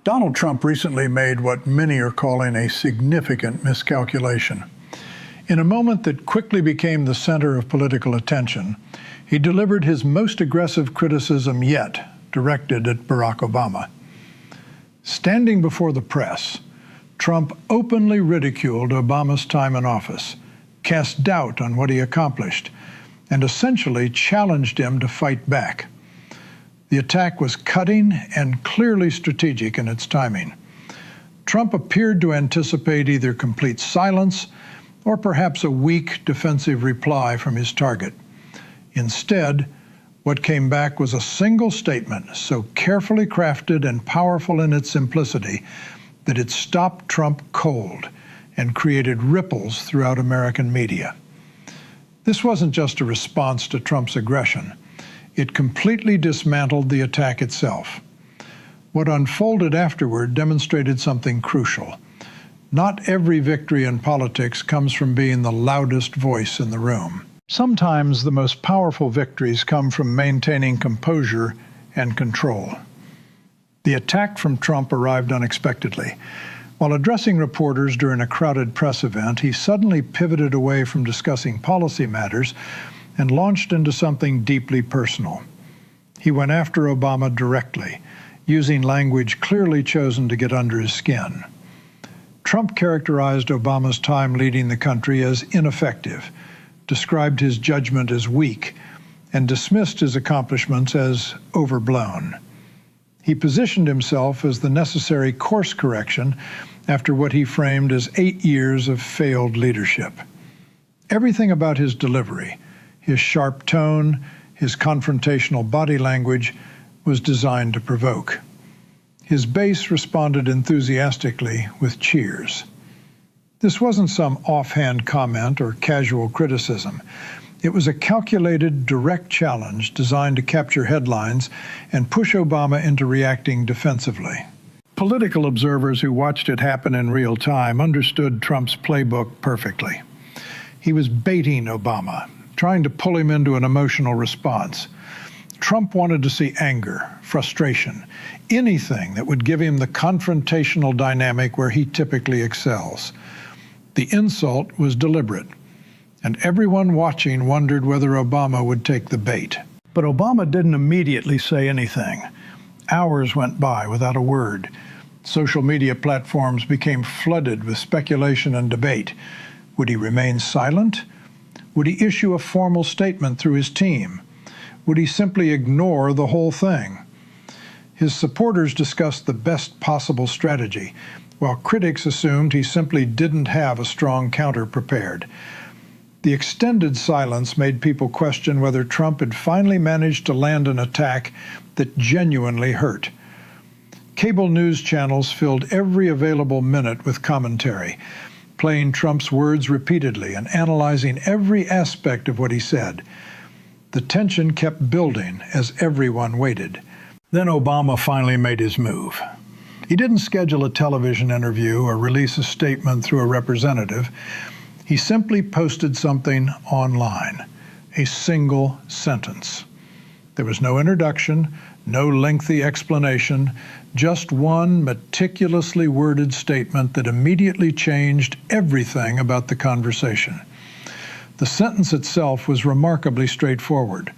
Donald Trump recently made what many are calling a significant miscalculation. In a moment that quickly became the center of political attention, he delivered his most aggressive criticism yet, directed at Barack Obama. Standing before the press, Trump openly ridiculed Obama's time in office, cast doubt on what he accomplished, and essentially challenged him to fight back. The attack was cutting and clearly strategic in its timing. Trump appeared to anticipate either complete silence or perhaps a weak defensive reply from his target. Instead, what came back was a single statement so carefully crafted and powerful in its simplicity that it stopped Trump cold and created ripples throughout American media. This wasn't just a response to Trump's aggression. It completely dismantled the attack itself. What unfolded afterward demonstrated something crucial. Not every victory in politics comes from being the loudest voice in the room. Sometimes the most powerful victories come from maintaining composure and control. The attack from Trump arrived unexpectedly. While addressing reporters during a crowded press event, he suddenly pivoted away from discussing policy matters and launched into something deeply personal. He went after Obama directly, using language clearly chosen to get under his skin. Trump characterized Obama's time leading the country as ineffective, described his judgment as weak, and dismissed his accomplishments as overblown. He positioned himself as the necessary course correction after what he framed as 8 years of failed leadership. Everything about his delivery, his sharp tone, his confrontational body language, was designed to provoke. His base responded enthusiastically with cheers. This wasn't some offhand comment or casual criticism. It was a calculated, direct challenge designed to capture headlines and push Obama into reacting defensively. Political observers who watched it happen in real time understood Trump's playbook perfectly. He was baiting Obama, trying to pull him into an emotional response. Trump wanted to see anger, frustration, anything that would give him the confrontational dynamic where he typically excels. The insult was deliberate, and everyone watching wondered whether Obama would take the bait. But Obama didn't immediately say anything. Hours went by without a word. Social media platforms became flooded with speculation and debate. Would he remain silent? Would he issue a formal statement through his team? Would he simply ignore the whole thing? His supporters discussed the best possible strategy, while critics assumed he simply didn't have a strong counter prepared. The extended silence made people question whether Trump had finally managed to land an attack that genuinely hurt. Cable news channels filled every available minute with commentary, playing Trump's words repeatedly and analyzing every aspect of what he said. The tension kept building as everyone waited. Then Obama finally made his move. He didn't schedule a television interview or release a statement through a representative. He simply posted something online, a single sentence. There was no introduction, no lengthy explanation, just one meticulously worded statement that immediately changed everything about the conversation. The sentence itself was remarkably straightforward.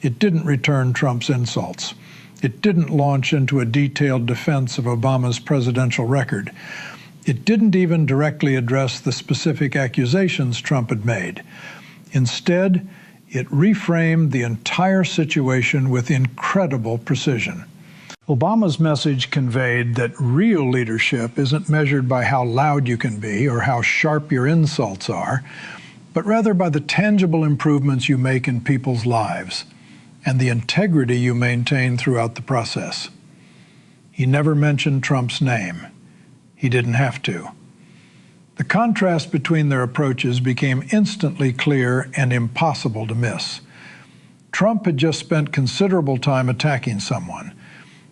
It didn't return Trump's insults. It didn't launch into a detailed defense of Obama's presidential record. It didn't even directly address the specific accusations Trump had made. Instead, it reframed the entire situation with incredible precision. Obama's message conveyed that real leadership isn't measured by how loud you can be or how sharp your insults are, but rather by the tangible improvements you make in people's lives and the integrity you maintain throughout the process. He never mentioned Trump's name. He didn't have to. The contrast between their approaches became instantly clear and impossible to miss. Trump had just spent considerable time attacking someone.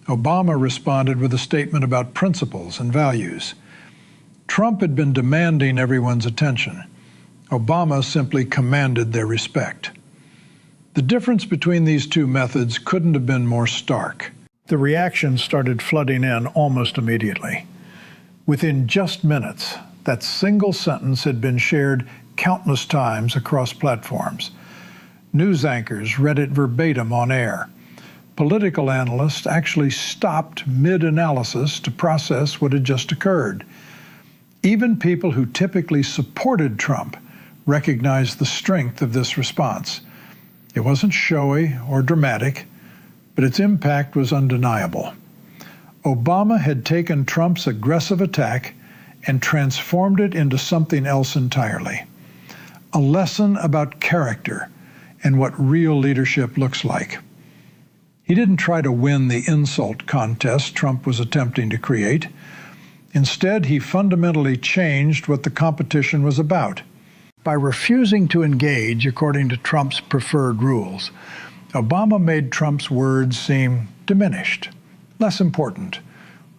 Obama responded with a statement about principles and values. Trump had been demanding everyone's attention. Obama simply commanded their respect. The difference between these two methods couldn't have been more stark. The reactions started flooding in almost immediately. Within just minutes, that single sentence had been shared countless times across platforms. News anchors read it verbatim on air. Political analysts actually stopped mid-analysis to process what had just occurred. Even people who typically supported Trump recognized the strength of this response. It wasn't showy or dramatic, but its impact was undeniable. Obama had taken Trump's aggressive attack and transformed it into something else entirely. A lesson about character and what real leadership looks like. He didn't try to win the insult contest Trump was attempting to create. Instead, he fundamentally changed what the competition was about. By refusing to engage according to Trump's preferred rules, Obama made Trump's words seem diminished, less important,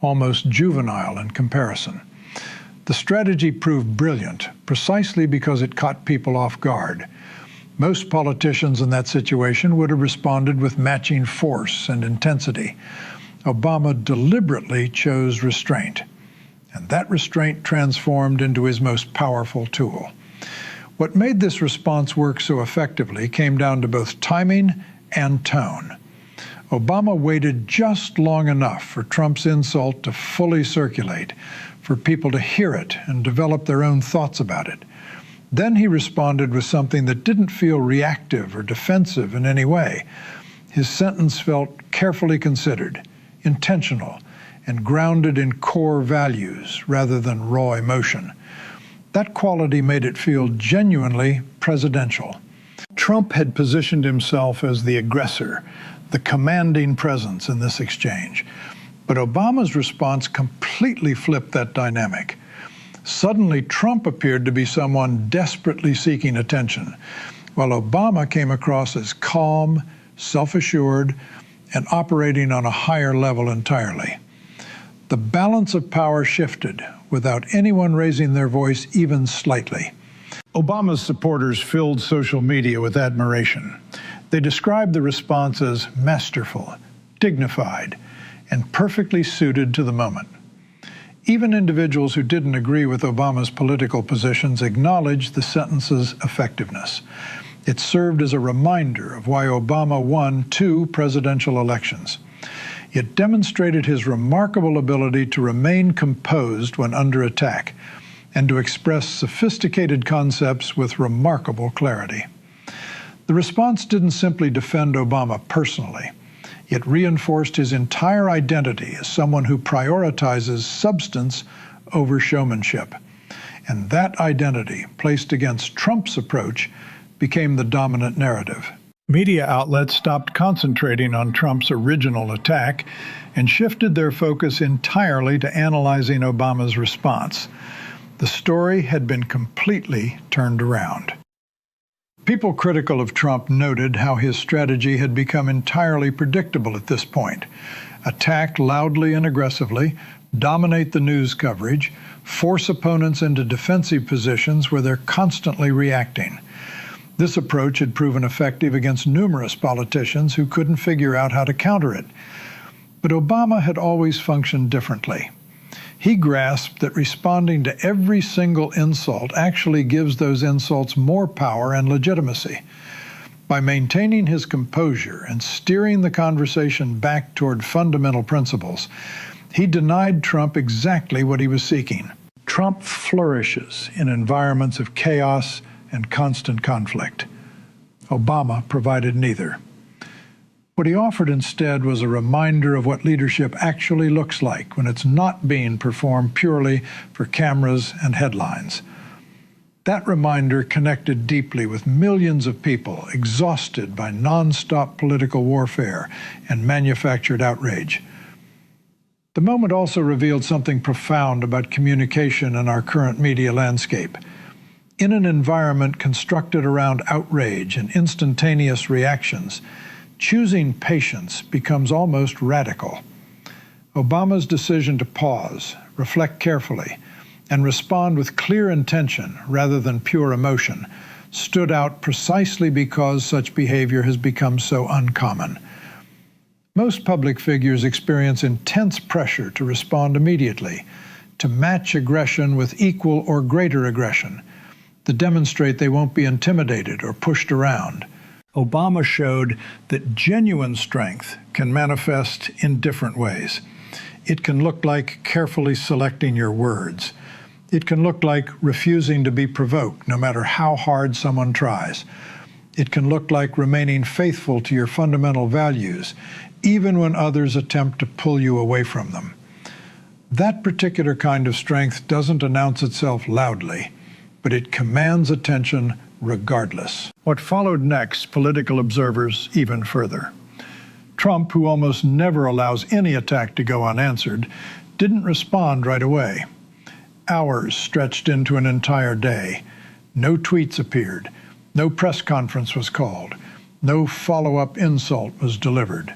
almost juvenile in comparison. The strategy proved brilliant precisely because it caught people off guard. Most politicians in that situation would have responded with matching force and intensity. Obama deliberately chose restraint, and that restraint transformed into his most powerful tool. What made this response work so effectively came down to both timing and tone. Obama waited just long enough for Trump's insult to fully circulate, for people to hear it and develop their own thoughts about it. Then he responded with something that didn't feel reactive or defensive in any way. His sentence felt carefully considered, intentional, and grounded in core values rather than raw emotion. That quality made it feel genuinely presidential. Trump had positioned himself as the aggressor, the commanding presence in this exchange. But Obama's response completely flipped that dynamic. Suddenly, Trump appeared to be someone desperately seeking attention, while Obama came across as calm, self-assured, and operating on a higher level entirely. The balance of power shifted without anyone raising their voice even slightly. Obama's supporters filled social media with admiration. They described the response as masterful, dignified, and perfectly suited to the moment. Even individuals who didn't agree with Obama's political positions acknowledged the sentence's effectiveness. It served as a reminder of why Obama won 2 presidential elections. It demonstrated his remarkable ability to remain composed when under attack and to express sophisticated concepts with remarkable clarity. The response didn't simply defend Obama personally. It reinforced his entire identity as someone who prioritizes substance over showmanship. And that identity, placed against Trump's approach, became the dominant narrative. Media outlets stopped concentrating on Trump's original attack and shifted their focus entirely to analyzing Obama's response. The story had been completely turned around. People critical of Trump noted how his strategy had become entirely predictable at this point. Attack loudly and aggressively, dominate the news coverage, force opponents into defensive positions where they're constantly reacting. This approach had proven effective against numerous politicians who couldn't figure out how to counter it. But Obama had always functioned differently. He grasped that responding to every single insult actually gives those insults more power and legitimacy. By maintaining his composure and steering the conversation back toward fundamental principles, he denied Trump exactly what he was seeking. Trump flourishes in environments of chaos and constant conflict. Obama provided neither. What he offered instead was a reminder of what leadership actually looks like when it's not being performed purely for cameras and headlines. That reminder connected deeply with millions of people exhausted by nonstop political warfare and manufactured outrage. The moment also revealed something profound about communication in our current media landscape. In an environment constructed around outrage and instantaneous reactions, choosing patience becomes almost radical. Obama's decision to pause, reflect carefully, and respond with clear intention rather than pure emotion stood out precisely because such behavior has become so uncommon. Most public figures experience intense pressure to respond immediately, to match aggression with equal or greater aggression, to demonstrate they won't be intimidated or pushed around. Obama showed that genuine strength can manifest in different ways. It can look like carefully selecting your words. It can look like refusing to be provoked, no matter how hard someone tries. It can look like remaining faithful to your fundamental values, even when others attempt to pull you away from them. That particular kind of strength doesn't announce itself loudly, but it commands attention regardless. What followed next, political observers even further. Trump, who almost never allows any attack to go unanswered, didn't respond right away. Hours stretched into an entire day. No tweets appeared. No press conference was called. No follow-up insult was delivered.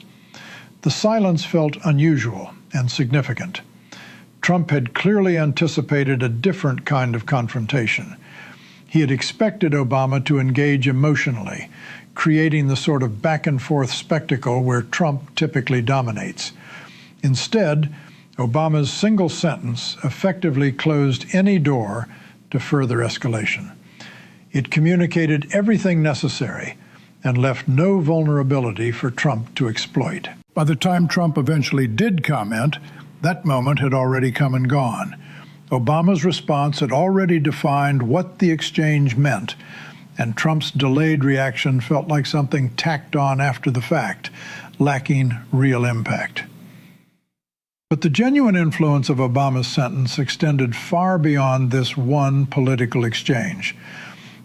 The silence felt unusual and significant. Trump had clearly anticipated a different kind of confrontation. He had expected Obama to engage emotionally, creating the sort of back-and-forth spectacle where Trump typically dominates. Instead, Obama's single sentence effectively closed any door to further escalation. It communicated everything necessary and left no vulnerability for Trump to exploit. By the time Trump eventually did comment, that moment had already come and gone. Obama's response had already defined what the exchange meant, and Trump's delayed reaction felt like something tacked on after the fact, lacking real impact. But the genuine influence of Obama's sentence extended far beyond this one political exchange.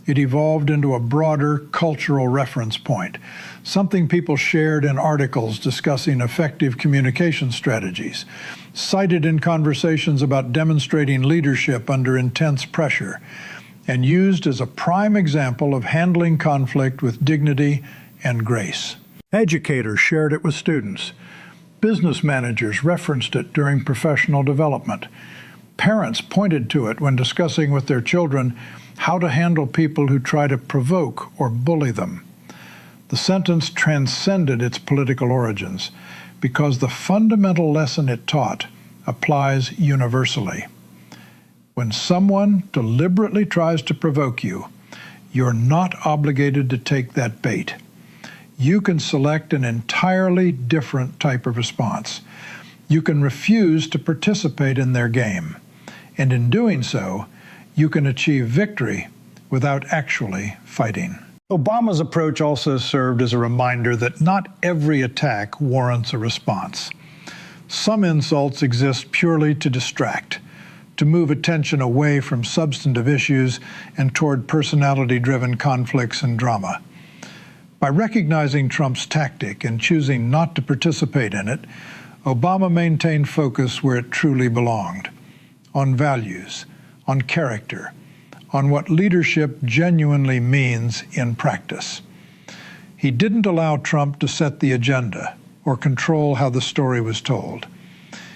It evolved into a broader cultural reference point, something people shared in articles discussing effective communication strategies, cited in conversations about demonstrating leadership under intense pressure, and used as a prime example of handling conflict with dignity and grace. Educators shared it with students. Business managers referenced it during professional development. Parents pointed to it when discussing with their children how to handle people who try to provoke or bully them. The sentence transcended its political origins because the fundamental lesson it taught applies universally. When someone deliberately tries to provoke you, you're not obligated to take that bait. You can select an entirely different type of response. You can refuse to participate in their game, and in doing so, you can achieve victory without actually fighting. Obama's approach also served as a reminder that not every attack warrants a response. Some insults exist purely to distract, to move attention away from substantive issues and toward personality-driven conflicts and drama. By recognizing Trump's tactic and choosing not to participate in it, Obama maintained focus where it truly belonged, on values, on character, on what leadership genuinely means in practice. He didn't allow Trump to set the agenda or control how the story was told.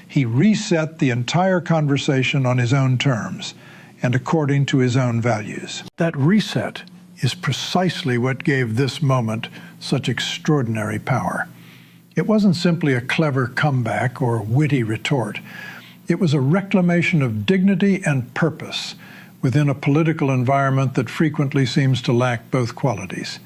He reset the entire conversation on his own terms and according to his own values. That reset is precisely what gave this moment such extraordinary power. It wasn't simply a clever comeback or witty retort. It was a reclamation of dignity and purpose within a political environment that frequently seems to lack both qualities.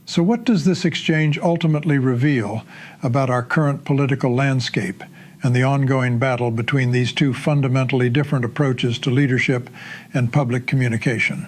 So what does this exchange ultimately reveal about our current political landscape and the ongoing battle between these two fundamentally different approaches to leadership and public communication?